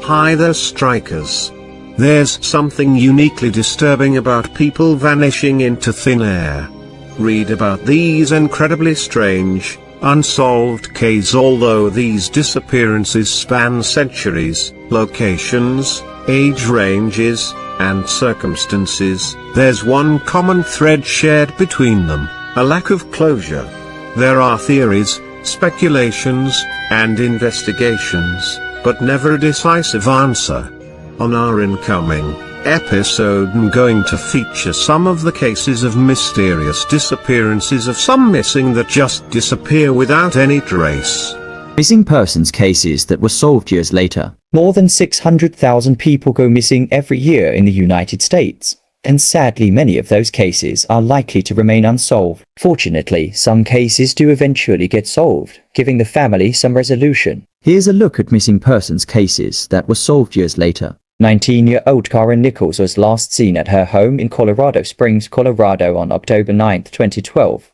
Hi there, strikers. There's something uniquely disturbing about people vanishing into thin air. Read about these incredibly strange, unsolved cases. Although these disappearances span centuries, locations, age ranges, and circumstances, there's one common thread shared between them: a lack of closure. There are theories, speculations, and investigations, but never a decisive answer. On our incoming episode, I'm going to feature some of the cases of mysterious disappearances, of some missing that just disappear without any trace. Missing persons cases that were solved years later. More than 600,000 people go missing every year in the United States, and sadly many of those cases are likely to remain unsolved. Fortunately, some cases do eventually get solved, giving the family some resolution. Here's a look at missing persons cases that were solved years later. 19-year-old Karen Nichols was last seen at her home in Colorado Springs, Colorado on October 9, 2012.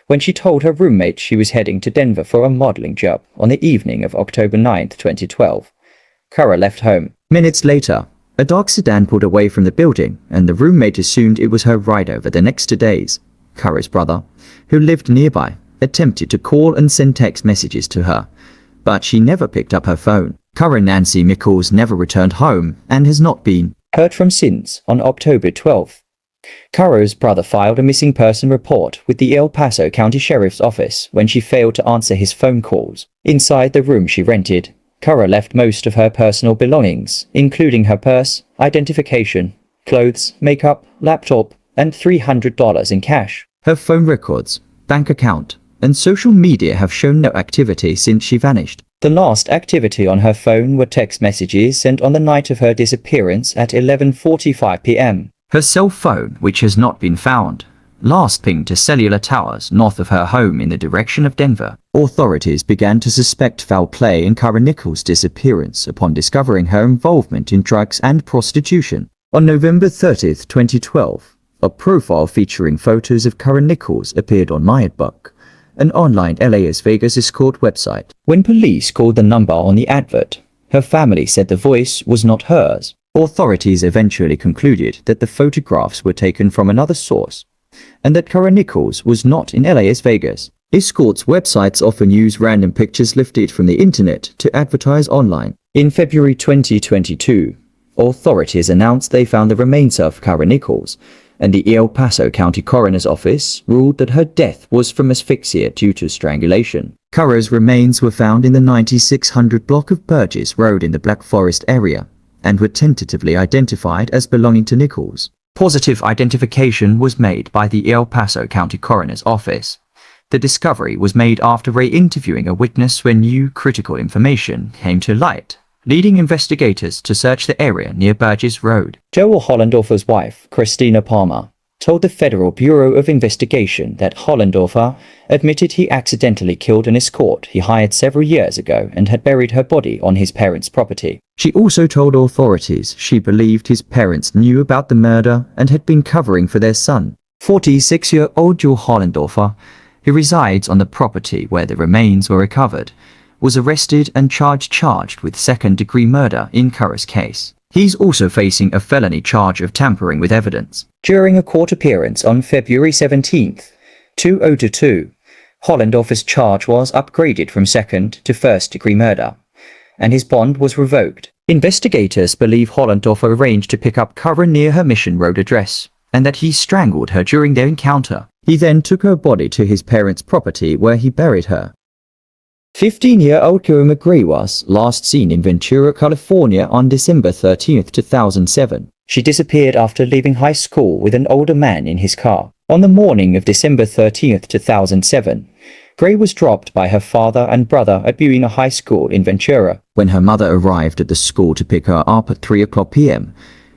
When she told her roommate she was heading to Denver for a modeling job on the evening of October 9, 2012. Kara left home. Minutes later, a dark sedan pulled away from the building, and the roommate assumed it was her ride over the next 2 days. Kara's brother, who lived nearby, attempted to call and send text messages to her, but she never picked up her phone. Kara Nancy Nichols never returned home and has not been heard from since. On October 12th, Kara's brother filed a missing person report with the El Paso County Sheriff's Office when she failed to answer his phone calls. Inside the room she rented, Kara left most of her personal belongings, including her purse, identification, clothes, makeup, laptop, and $300 in cash. Her phone records, bank account, and social media have shown no activity since she vanished. The last activity on her phone were text messages sent on the night of her disappearance at 11:45 p.m. Her cell phone, which has not been found, last pinged to cellular towers north of her home in the direction of Denver. Authorities began to suspect foul play in Kara Nichols' disappearance upon discovering her involvement in drugs and prostitution. On November 30, 2012, a profile featuring photos of Kara Nichols appeared on MyAdbook, an online Las Vegas escort website. When police called the number on the advert, her family said the voice was not hers. Authorities eventually concluded that the photographs were taken from another source, and that Kara Nichols was not in Las Vegas. Escorts websites often use random pictures lifted from the internet to advertise online. In February 2022, authorities announced they found the remains of Kara Nichols, and the El Paso County Coroner's Office ruled that her death was from asphyxia due to strangulation. Kara's remains were found in the 9600 block of Burgess Road in the Black Forest area, and were tentatively identified as belonging to Nichols. Positive identification was made by the El Paso County Coroner's Office. The discovery was made after re-interviewing a witness when new critical information came to light, leading investigators to search the area near Burgess Road. Joel Hollendorfer's wife, Christina Palmer, told the Federal Bureau of Investigation that Hollendorfer admitted he accidentally killed an escort he hired several years ago and had buried her body on his parents' property. She also told authorities she believed his parents knew about the murder and had been covering for their son. 46-year-old Joel Hollendorfer, who resides on the property where the remains were recovered, was arrested and charged with second-degree murder in Kara's case. He's also facing a felony charge of tampering with evidence. During a court appearance on February 17, 2022, Hollendorfer's charge was upgraded from second to first-degree murder, and his bond was revoked. Investigators believe Hollendorfer arranged to pick up Kara near her Mission Road address, and that he strangled her during their encounter. He then took her body to his parents' property where he buried her. 15-year-old Kara McGree was last seen in Ventura, California on December 13, 2007. She disappeared after leaving high school with an older man in his car. On the morning of December 13, 2007, Gray was dropped by her father and brother at Buena High School in Ventura. When her mother arrived at the school to pick her up at 3:00 p.m.,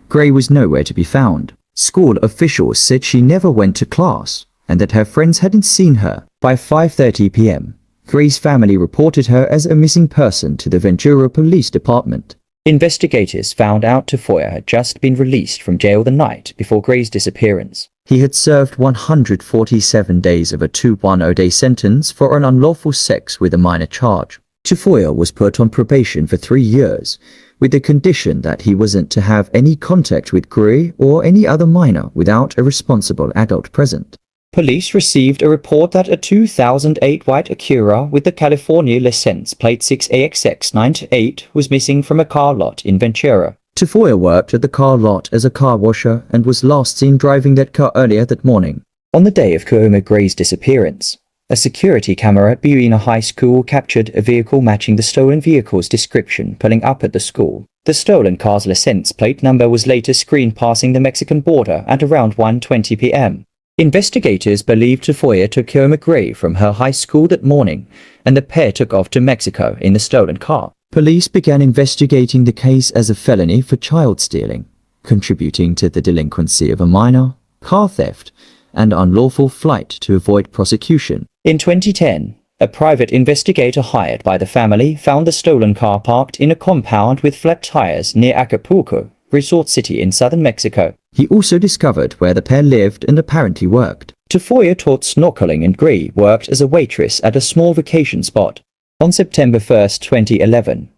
Gray was nowhere to be found. School officials said she never went to class, and that her friends hadn't seen her. By 5:30 p.m., Gray's family reported her as a missing person to the Ventura Police Department. Investigators found out Tafoya had just been released from jail the night before Gray's disappearance. He had served 147 days of a 210-day sentence for an unlawful sex with a minor charge. Tafoya was put on probation for 3 years, with the condition that he wasn't to have any contact with Gray or any other minor without a responsible adult present. Police received a report that a 2008 white Acura with the California license plate 6AXX98 was missing from a car lot in Ventura. Tafoya worked at the car lot as a car washer and was last seen driving that car earlier that morning. On the day of Kuoma Gray's disappearance, a security camera at Buena High School captured a vehicle matching the stolen vehicle's description pulling up at the school. The stolen car's license plate number was later screened passing the Mexican border at around 1:20 p.m. Investigators believe Tafoya took Kuoma Gray from her high school that morning, and the pair took off to Mexico in the stolen car. Police began investigating the case as a felony for child stealing, contributing to the delinquency of a minor, car theft, and unlawful flight to avoid prosecution. In 2010, a private investigator hired by the family found the stolen car parked in a compound with flat tires near Acapulco, Resort City in southern Mexico. He also discovered where the pair lived and apparently worked. Tafoya taught snorkeling and Gray worked as a waitress at a small vacation spot. On September 1, 2011,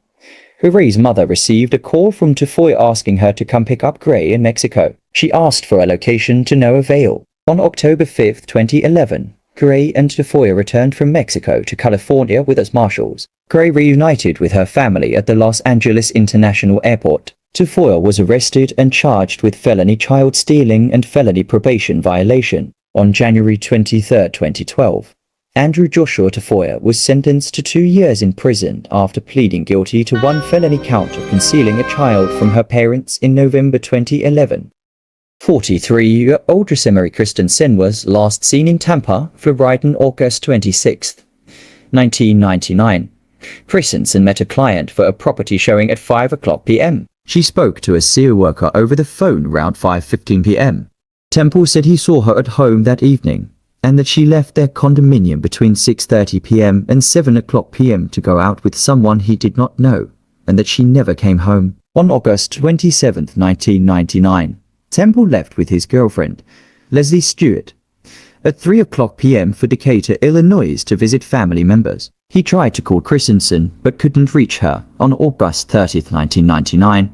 Gray's mother received a call from Tafoya asking her to come pick up Gray in Mexico. She asked for a location to no avail. On October 5, 2011, Gray and Tafoya returned from Mexico to California with as marshals. Gray reunited with her family at the Los Angeles International Airport. Tafoya was arrested and charged with felony child stealing and felony probation violation. On January 23, 2012, Andrew Joshua Tafoya was sentenced to 2 years in prison after pleading guilty to one felony count of concealing a child from her parents in November 2011. 43-year-old Rosemary Christensen was last seen in Tampa, Florida on August 26, 1999. Christensen met a client for a property showing at 5:00 p.m. She spoke to a SEO worker over the phone around 5:15 p.m. Temple said he saw her at home that evening, and that she left their condominium between 6:30 p.m. and 7:00 p.m. to go out with someone he did not know, and that she never came home. On August 27, 1999, Temple left with his girlfriend, Leslie Stewart, at 3:00 p.m. for Decatur, Illinois to visit family members. He tried to call Christensen but couldn't reach her. On August 30, 1999,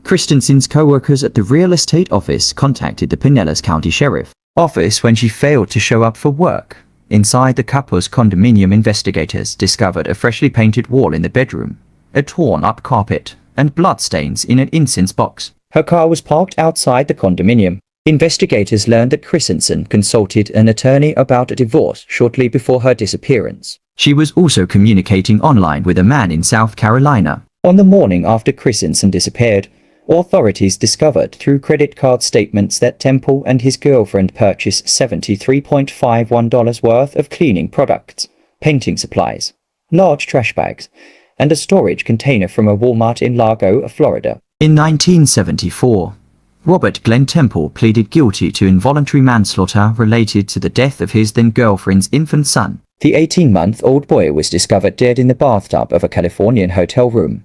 Christensen's co-workers at the real estate office contacted the Pinellas County Sheriff Office when she failed to show up for work. Inside the couple's condominium, investigators discovered a freshly painted wall in the bedroom, a torn-up carpet, and bloodstains in an incense box. Her car was parked outside the condominium. Investigators learned that Christensen consulted an attorney about a divorce shortly before her disappearance. She was also communicating online with a man in South Carolina. On the morning after Christensen disappeared, authorities discovered through credit card statements that Temple and his girlfriend purchased $73.51 worth of cleaning products, painting supplies, large trash bags, and a storage container from a Walmart in Largo, Florida. In 1974, Robert Glenn Temple pleaded guilty to involuntary manslaughter related to the death of his then-girlfriend's infant son. The 18-month-old boy was discovered dead in the bathtub of a Californian hotel room,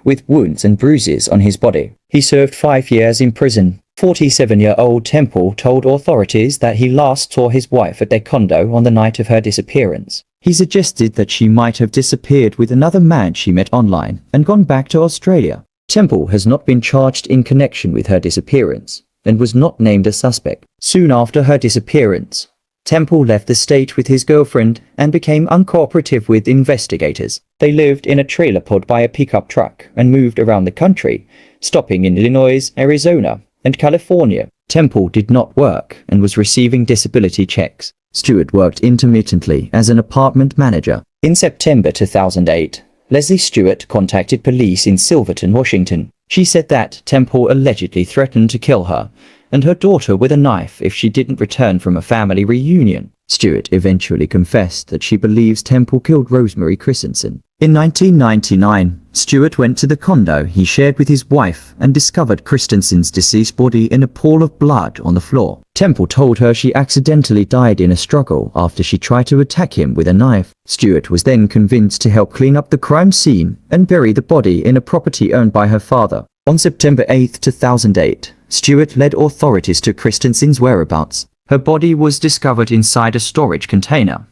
with wounds and bruises on his body. He served 5 years in prison. 47-year-old Temple told authorities that he last saw his wife at their condo on the night of her disappearance. He suggested that she might have disappeared with another man she met online and gone back to Australia. Temple has not been charged in connection with her disappearance and was not named a suspect. Soon after her disappearance, Temple left the state with his girlfriend and became uncooperative with investigators. They lived in a trailer pulled by a pickup truck and moved around the country, stopping in Illinois, Arizona, and California. Temple did not work and was receiving disability checks. Stewart worked intermittently as an apartment manager. In September 2008, Leslie Stewart contacted police in Silverton, Washington. She said that Temple allegedly threatened to kill her and her daughter with a knife if she didn't return from a family reunion. Stewart eventually confessed that she believes Temple killed Rosemary Christensen. In 1999, Stewart went to the condo he shared with his wife and discovered Christensen's deceased body in a pool of blood on the floor. Temple told her she accidentally died in a struggle after she tried to attack him with a knife. Stewart was then convinced to help clean up the crime scene and bury the body in a property owned by her father. On September 8, 2008, Stewart led authorities to Christensen's whereabouts. Her body was discovered inside a storage container,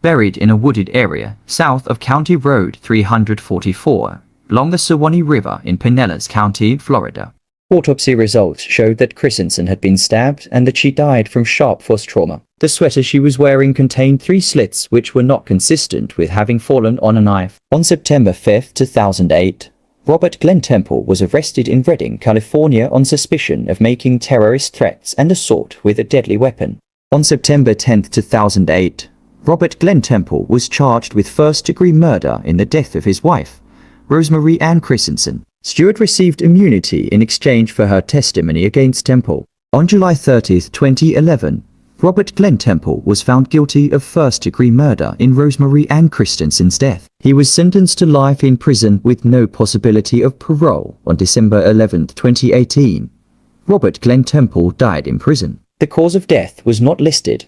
buried in a wooded area south of County Road 344, along the Suwannee River in Pinellas County, Florida. Autopsy results showed that Christensen had been stabbed and that she died from sharp force trauma. The sweater she was wearing contained 3 slits which were not consistent with having fallen on a knife. On September 5, 2008, Robert Glenn Temple was arrested in Redding, California on suspicion of making terrorist threats and assault with a deadly weapon. On September 10, 2008, Robert Glenn Temple was charged with first-degree murder in the death of his wife, Rosemary Ann Christensen. Stewart received immunity in exchange for her testimony against Temple. On July 30, 2011, Robert Glenn Temple was found guilty of first-degree murder in Rosemary Ann Christensen's death. He was sentenced to life in prison with no possibility of parole on December 11, 2018. Robert Glenn Temple died in prison. The cause of death was not listed,